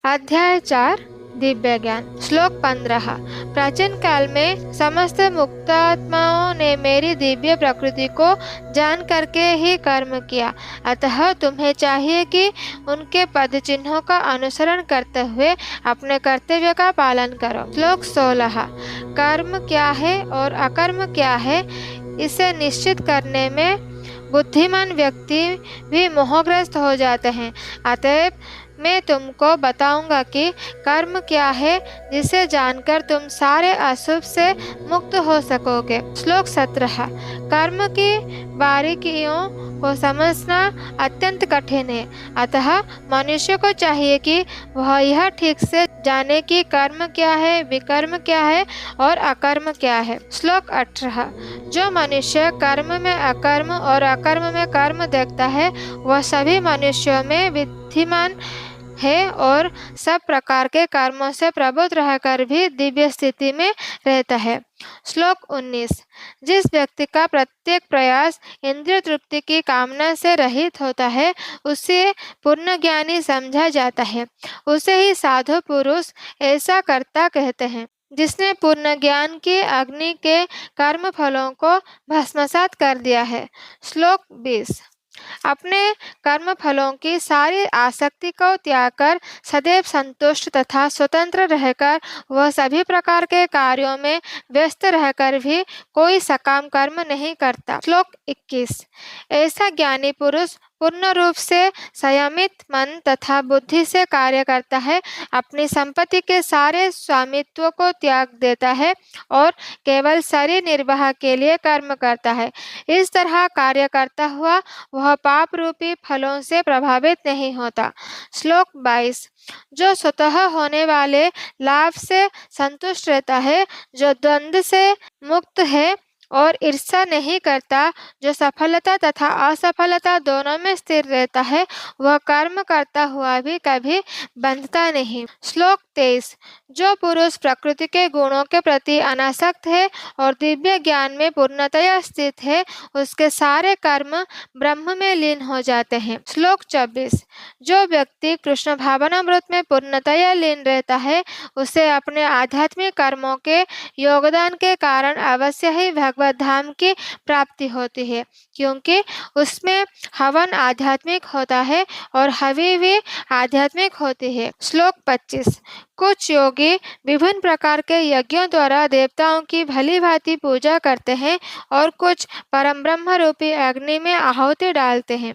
अध्याय 4 दिव्य ज्ञान। श्लोक 15। प्राचीन काल में समस्त मुक्तात्माओं ने मेरी दिव्य प्रकृति को जान करके ही कर्म किया, अतः तुम्हें चाहिए कि उनके पद चिन्हों का अनुसरण करते हुए अपने कर्तव्य का पालन करो। श्लोक 16। कर्म क्या है और अकर्म क्या है, इसे निश्चित करने में बुद्धिमान व्यक्ति भी मोहग्रस्त हो जाते हैं। अतएव मैं तुमको बताऊंगा कि कर्म क्या है, जिसे जानकर तुम सारे अशुभ से मुक्त हो सकोगे। श्लोक 17। कर्म की बारीकियों को समझना अत्यंत कठिन है, अतः मनुष्य को चाहिए कि वह यह ठीक से जाने कि कर्म क्या है, विकर्म क्या है और अकर्म क्या है। श्लोक 18। जो मनुष्य कर्म में अकर्म और अकर्म में कर्म देखता है, वह सभी मनुष्यों में विद्यमान है और सब प्रकार के कर्मों से प्रबुद्ध रहकर भी दिव्य स्थिति में रहता है। श्लोक 19। जिस व्यक्ति का प्रत्येक प्रयास इंद्रिय तृप्ति की कामना से रहित होता है, उसे पूर्ण ज्ञानी समझा जाता है। उसे ही साधु पुरुष ऐसा कर्ता कहते हैं, जिसने पूर्ण ज्ञान की अग्नि के कर्म फलों को भस्मसात कर दिया है। श्लोक 20। अपने कर्म फलों की सारी आसक्ति को त्याग कर सदैव संतुष्ट तथा स्वतंत्र रहकर वह सभी प्रकार के कार्यों में व्यस्त रहकर भी कोई सकाम कर्म नहीं करता। श्लोक 21। ऐसा ज्ञानी पुरुष पूर्ण रूप से संयमित मन तथा बुद्धि से कार्य करता है, अपनी संपत्ति के सारे स्वामित्व को त्याग देता है और केवल शरीर निर्वाह के लिए कर्म करता है। इस तरह कार्य करता हुआ वह पाप रूपी फलों से प्रभावित नहीं होता। श्लोक 22। जो स्वतः होने वाले लाभ से संतुष्ट रहता है, जो द्वंद्व से मुक्त है और ईर्ष्या नहीं करता, जो सफलता तथा असफलता दोनों में स्थिर रहता है, वह कर्म करता हुआ भी कभी बंधता नहीं। श्लोक 23। जो पुरुष प्रकृति के गुणों के प्रति अनासक्त है और दिव्य ज्ञान में पूर्णतया स्थित है, उसके सारे कर्म ब्रह्म में लीन हो जाते हैं। श्लोक 24। जो व्यक्ति कृष्ण भावनामृत में पूर्णतया लीन रहता है, उसे अपने आध्यात्मिक कर्मों के योगदान के कारण अवश्य ही भगवत धाम की प्राप्ति होती है, क्योंकि उसमें हवन आध्यात्मिक होता है और हवि भी आध्यात्मिक होती है। श्लोक 25। कुछ योगी विभिन्न प्रकार के यज्ञों द्वारा देवताओं की भली भांति पूजा करते हैं और कुछ परम ब्रह्म रूपी अग्नि में आहुति डालते हैं।